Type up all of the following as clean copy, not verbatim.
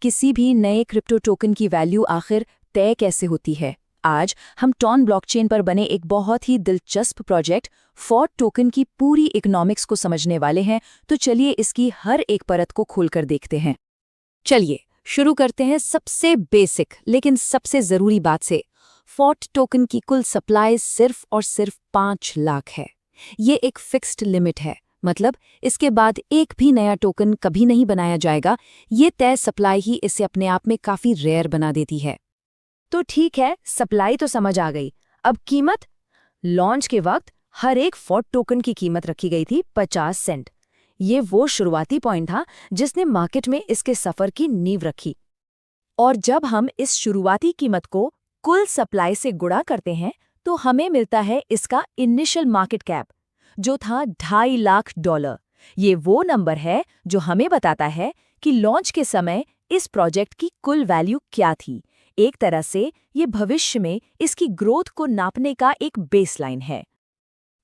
किसी भी नए क्रिप्टो टोकन की वैल्यू आखिर तय कैसे होती है। आज हम टॉन ब्लॉकचेन पर बने एक बहुत ही दिलचस्प प्रोजेक्ट फॉर्ट टोकन की पूरी इकोनॉमिक्स को समझने वाले हैं, तो चलिए इसकी हर एक परत को खोलकर देखते हैं। चलिए शुरू करते हैं सबसे बेसिक लेकिन सबसे ज़रूरी बात से। फॉर्ट टोकन की कुल सप्लाई सिर्फ और सिर्फ 5 लाख है। ये एक फिक्स्ड लिमिट है, मतलब इसके बाद एक भी नया टोकन कभी नहीं बनाया जाएगा। ये तय सप्लाई ही इसे अपने आप में काफ़ी रेयर बना देती है। तो ठीक है, सप्लाई तो समझ आ गई। अब कीमत। लॉन्च के वक्त हर एक फॉर्ट टोकन की कीमत रखी गई थी 50 सेंट। ये वो शुरुआती पॉइंट था जिसने मार्केट में इसके सफर की नींव रखी। और जब हम इस शुरुआती कीमत को कुल सप्लाई से गुणा करते हैं तो हमें मिलता है इसका इनिशियल मार्केट कैप, जो था $2.5 लाख। ये वो नंबर है जो हमें बताता है कि लॉन्च के समय इस प्रोजेक्ट की कुल वैल्यू क्या थी। एक तरह से ये भविष्य में इसकी ग्रोथ को नापने का एक बेसलाइन है।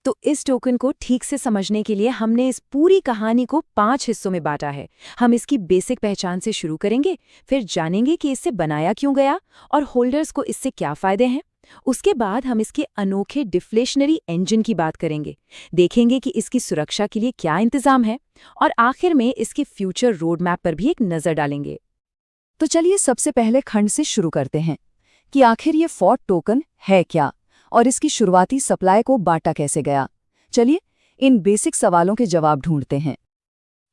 तो इस टोकन को ठीक से समझने के लिए हमने इस पूरी कहानी को 5 हिस्सों में बांटा है। हम इसकी बेसिक पहचान से शुरू करेंगे, फिर जानेंगे कि इसे बनाया क्यों गया और होल्डर्स को इससे क्या फायदे हैं। उसके बाद हम इसके अनोखे डिफ्लेशनरी इंजन की बात करेंगे, देखेंगे कि इसकी सुरक्षा के लिए क्या इंतजाम है, और आखिर में इसके फ्यूचर रोड मैप पर भी एक नज़र डालेंगे। तो चलिए सबसे पहले खंड से शुरू करते हैं कि आखिर ये फॉर्ट टोकन है क्या और इसकी शुरुआती सप्लाई को बांटा कैसे गया। चलिए इन बेसिक सवालों के जवाब ढूंढते हैं।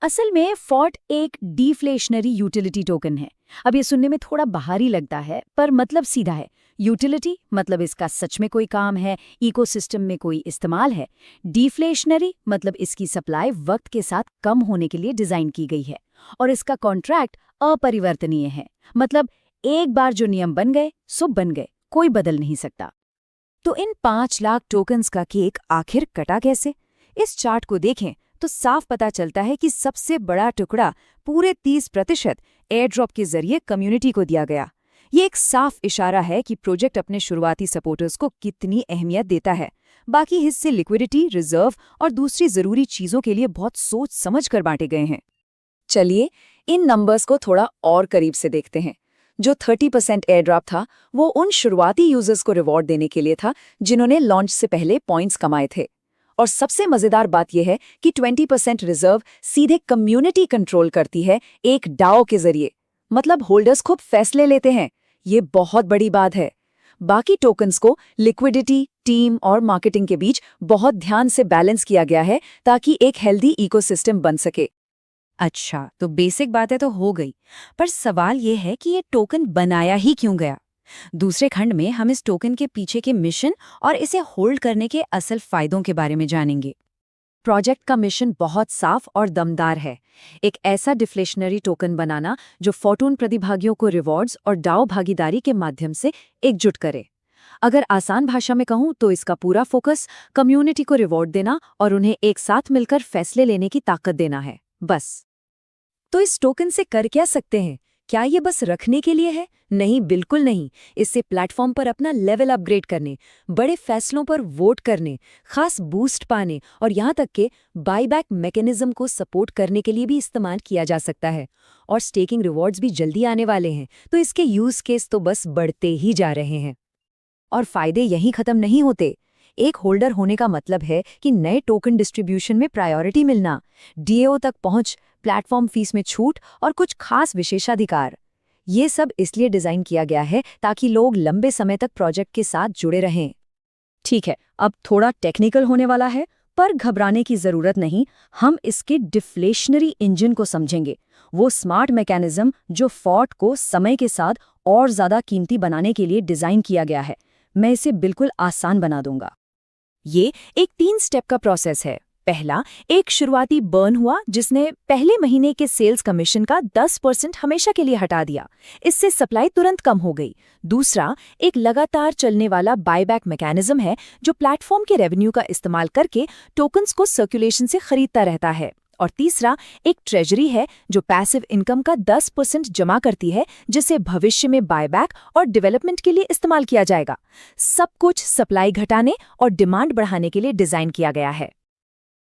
असल में फॉर्ट एक डिफ्लेशनरी यूटिलिटी टोकन है। अब ये सुनने में थोड़ा बाहरी लगता है, पर मतलब सीधा है। यूटिलिटी मतलब इसका सच में कोई काम है, इकोसिस्टम में कोई इस्तेमाल है। डिफ्लेशनरी मतलब इसकी सप्लाई वक्त के साथ कम होने के लिए डिजाइन की गई है। और इसका कॉन्ट्रैक्ट अपरिवर्तनीय है, मतलब एक बार जो नियम बन गए सो बन गए, कोई बदल नहीं सकता। तो इन 5 लाख टोकन्स का केक आखिर कटा कैसे? इस चार्ट को देखें तो साफ पता चलता है कि सबसे बड़ा टुकड़ा पूरे 30% एयर ड्रॉप के जरिए कम्युनिटी को दिया गया। ये एक साफ इशारा है कि प्रोजेक्ट अपने शुरुआती सपोर्टर्स को कितनी अहमियत देता है। बाकी हिस्से लिक्विडिटी, रिजर्व और दूसरी जरूरी चीजों के लिए बहुत सोच समझ कर बांटे गए हैं। चलिए इन नंबर्स को थोड़ा और करीब से देखते हैं। जो 30% एयर ड्रॉप था वो उन शुरुआती यूजर्स को रिवॉर्ड देने के लिए था जिन्होंने लॉन्च से पहले पॉइंट्स कमाए थे। और सबसे मजेदार बात यह है कि 20% रिजर्व सीधे कम्युनिटी कंट्रोल करती है एक डाओ के जरिए, मतलब होल्डर्स खुद फैसले लेते हैं। ये बहुत बड़ी बात है। बाकी टोकन्स को लिक्विडिटी, टीम और मार्केटिंग के बीच बहुत ध्यान से बैलेंस किया गया है ताकि एक हेल्दी इकोसिस्टम बन सके। अच्छा, तो बेसिक बातें तो हो गई, पर सवाल ये है कि ये टोकन बनाया ही क्यों गया। दूसरे खंड में हम इस टोकन के पीछे के मिशन और इसे होल्ड करने के असल फायदों के बारे में जानेंगे। प्रोजेक्ट का मिशन बहुत साफ और दमदार है। एक ऐसा डिफ्लेशनरी टोकन बनाना जो फॉर्टून प्रतिभागियों को रिवॉर्ड्स और डाओ भागीदारी के माध्यम से एकजुट करे। अगर आसान भाषा में कहूं तो इसका पूरा फोकस कम्युनिटी को रिवॉर्ड देना और उन्हें एक साथ मिलकर फैसले लेने की ताकत देना है, बस। तो इस टोकन से कर क्या सकते हैं? क्या ये बस रखने के लिए है? नहीं, बिल्कुल नहीं। इससे प्लेटफॉर्म पर अपना लेवल अपग्रेड करने, बड़े फैसलों पर वोट करने, खास बूस्ट पाने और यहाँ तक के बाईबैक मैकेनिज्म को सपोर्ट करने के लिए भी इस्तेमाल किया जा सकता है। और स्टेकिंग रिवॉर्ड्स भी जल्दी आने वाले हैं, तो इसके यूज केस तो बस बढ़ते ही जा रहे हैं। और फायदे यहीं खत्म नहीं होते। एक होल्डर होने का मतलब है कि नए टोकन डिस्ट्रीब्यूशन में प्रायोरिटी मिलना, डीएओ तक पहुंच, प्लेटफॉर्म फीस में छूट और कुछ खास विशेषाधिकार। ये सब इसलिए डिजाइन किया गया है ताकि लोग लंबे समय तक प्रोजेक्ट के साथ जुड़े रहें। ठीक है, अब थोड़ा टेक्निकल होने वाला है, पर घबराने की जरूरत नहीं। हम इसके डिफ्लेशनरी इंजन को समझेंगे, वो स्मार्ट मैकेनिज्म जो फॉर्ट को समय के साथ और ज्यादा कीमती बनाने के लिए डिजाइन किया गया है। मैं इसे बिल्कुल आसान बना दूंगा। ये एक 3 स्टेप का प्रोसेस है। पहला, एक शुरुआती बर्न हुआ जिसने पहले महीने के सेल्स कमीशन का 10% हमेशा के लिए हटा दिया। इससे सप्लाई तुरंत कम हो गई। दूसरा, एक लगातार चलने वाला बायबैक मैकेनिज्म है जो प्लेटफॉर्म के रेवेन्यू का इस्तेमाल करके टोकन्स को सर्कुलेशन से खरीदता रहता है। और तीसरा, एक ट्रेजरी है जो पैसिव इनकम का 10% जमा करती है, जिसे भविष्य में बायबैक और डेवलपमेंट के लिए इस्तेमाल किया जाएगा। सब कुछ सप्लाई घटाने और डिमांड बढ़ाने के लिए डिजाइन किया गया है।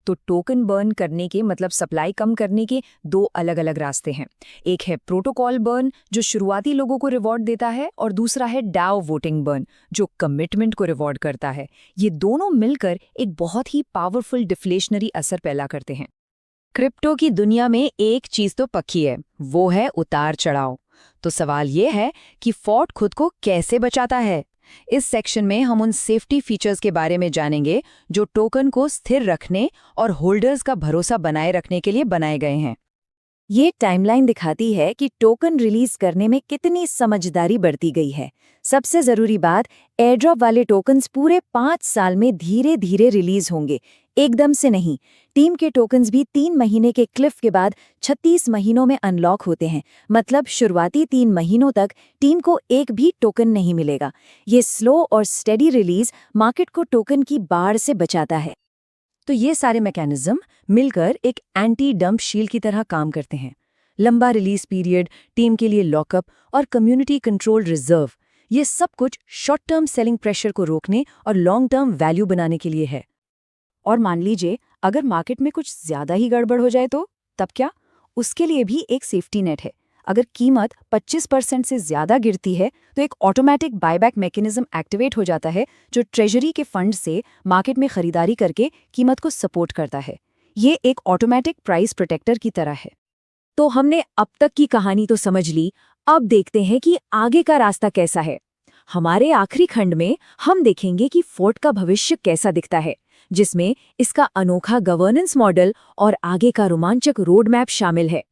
तो टोकन बर्न करने के मतलब सप्लाई कम करने के दो अलग-अलग रास्ते हैं। एक है प्रोटोकॉल बर्न जो शुरुआती लोगों को रिवॉर्ड देता है और दूसरा है डाओ वोटिंग बर्न जो कमिटमेंट को रिवॉर्ड करता है। ये दोनों मिलकर एक बहुत ही पावरफुल डिफ्लेशनरी असर पैदा करते हैं। क्रिप्टो की दुनिया में एक चीज तो पक्की है, वो है उतार चढ़ाव। तो सवाल ये है कि फोर्ट खुद को कैसे बचाता है। इस सेक्शन में हम उन सेफ्टी फीचर्स के बारे में जानेंगे जो टोकन को स्थिर रखने और होल्डर्स का भरोसा बनाए रखने के लिए बनाए गए हैं। ये टाइमलाइन दिखाती है कि टोकन रिलीज करने में कितनी समझदारी बरती गई है। सबसे जरूरी बात, एयरड्रॉप वाले टोकन्स पूरे 5 साल में धीरे धीरे रिलीज होंगे, एकदम से नहीं। टीम के टोकन्स भी 3 महीने के क्लिफ के बाद 36 महीनों में अनलॉक होते हैं। मतलब शुरुआती 3 महीनों तक टीम को एक भी टोकन नहीं मिलेगा। ये स्लो और स्टेडी रिलीज मार्केट को टोकन की बाढ़ से बचाता है। तो ये सारे मैकेनिज्म मिलकर एक एंटी डंप शील्ड की तरह काम करते हैं। लंबा रिलीज पीरियड, टीम के लिए लॉकअप और कम्युनिटी कंट्रोल रिजर्व, ये सब कुछ शॉर्ट टर्म सेलिंग प्रेशर को रोकने और लॉन्ग टर्म वैल्यू बनाने के लिए है। और मान लीजिए अगर मार्केट में कुछ ज्यादा ही गड़बड़ हो जाए तो तब क्या? उसके लिए भी एक सेफ्टी नेट है। अगर कीमत 25% से ज्यादा गिरती है तो एक ऑटोमेटिक बायबैक मैकेनिज्म एक्टिवेट हो जाता है जो ट्रेजरी के फंड से मार्केट में खरीदारी करके कीमत को सपोर्ट करता है। ये एक ऑटोमेटिक प्राइस प्रोटेक्टर की तरह है। तो हमने अब तक की कहानी तो समझ ली, अब देखते हैं कि आगे का रास्ता कैसा है। हमारे आखिरी खंड में हम देखेंगे कि फोर्ट का भविष्य कैसा दिखता है, जिसमें इसका अनोखा गवर्नेंस मॉडल और आगे का रोमांचक रोड मैप शामिल है।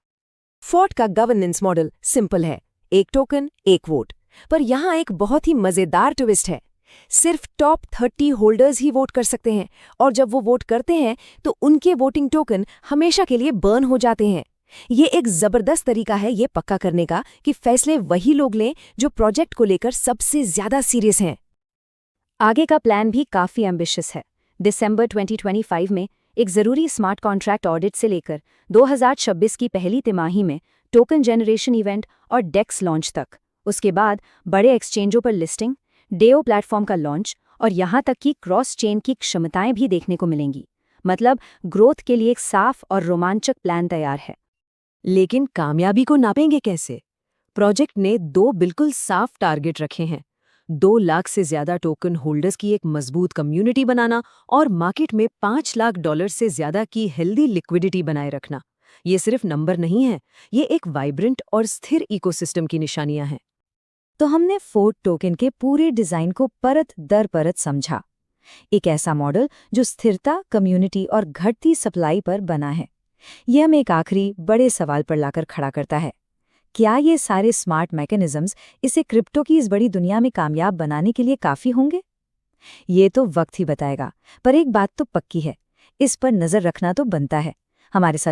फोर्ट का गवर्नेंस मॉडल सिंपल है, एक टोकन एक वोट। पर यहाँ एक बहुत ही मजेदार ट्विस्ट है। सिर्फ टॉप 30 होल्डर्स ही वोट कर सकते हैं और जब वो वोट करते हैं तो उनके वोटिंग टोकन हमेशा के लिए बर्न हो जाते हैं। ये एक जबरदस्त तरीका है ये पक्का करने का कि फैसले वही लोग लें जो प्रोजेक्ट को लेकर सबसे ज्यादा सीरियस हैं। आगे का प्लान भी काफी एम्बिशियस है। दिसंबर 2025 में एक जरूरी स्मार्ट कॉन्ट्रैक्ट ऑडिट से लेकर 2026 की पहली तिमाही में टोकन जनरेशन इवेंट और डेक्स लॉन्च तक। उसके बाद बड़े एक्सचेंजों पर लिस्टिंग, डेओ प्लेटफॉर्म का लॉन्च और यहाँ तक कि क्रॉस चेन की क्षमताएं भी देखने को मिलेंगी। मतलब ग्रोथ के लिए एक साफ और रोमांचक प्लान तैयार है। लेकिन कामयाबी को नापेंगे कैसे? प्रोजेक्ट ने 2 बिल्कुल साफ टारगेट रखे हैं। 2 लाख से ज्यादा टोकन होल्डर्स की एक मजबूत कम्युनिटी बनाना और मार्केट में $5 लाख से ज्यादा की हेल्दी लिक्विडिटी बनाए रखना। ये सिर्फ नंबर नहीं है, ये एक वाइब्रेंट और स्थिर इकोसिस्टम की निशानियां हैं। तो हमने फोर्ट टोकन के पूरे डिजाइन को परत दर परत समझा। एक ऐसा मॉडल जो स्थिरता, कम्युनिटी और घटती सप्लाई पर बना है। यह हमें एक आखिरी बड़े सवाल पर लाकर खड़ा करता है। क्या ये सारे स्मार्ट मैकेनिज्म्स इसे क्रिप्टो की इस बड़ी दुनिया में कामयाब बनाने के लिए काफी होंगे? ये तो वक्त ही बताएगा, पर एक बात तो पक्की है, इस पर नजर रखना तो बनता है। हमारे साथ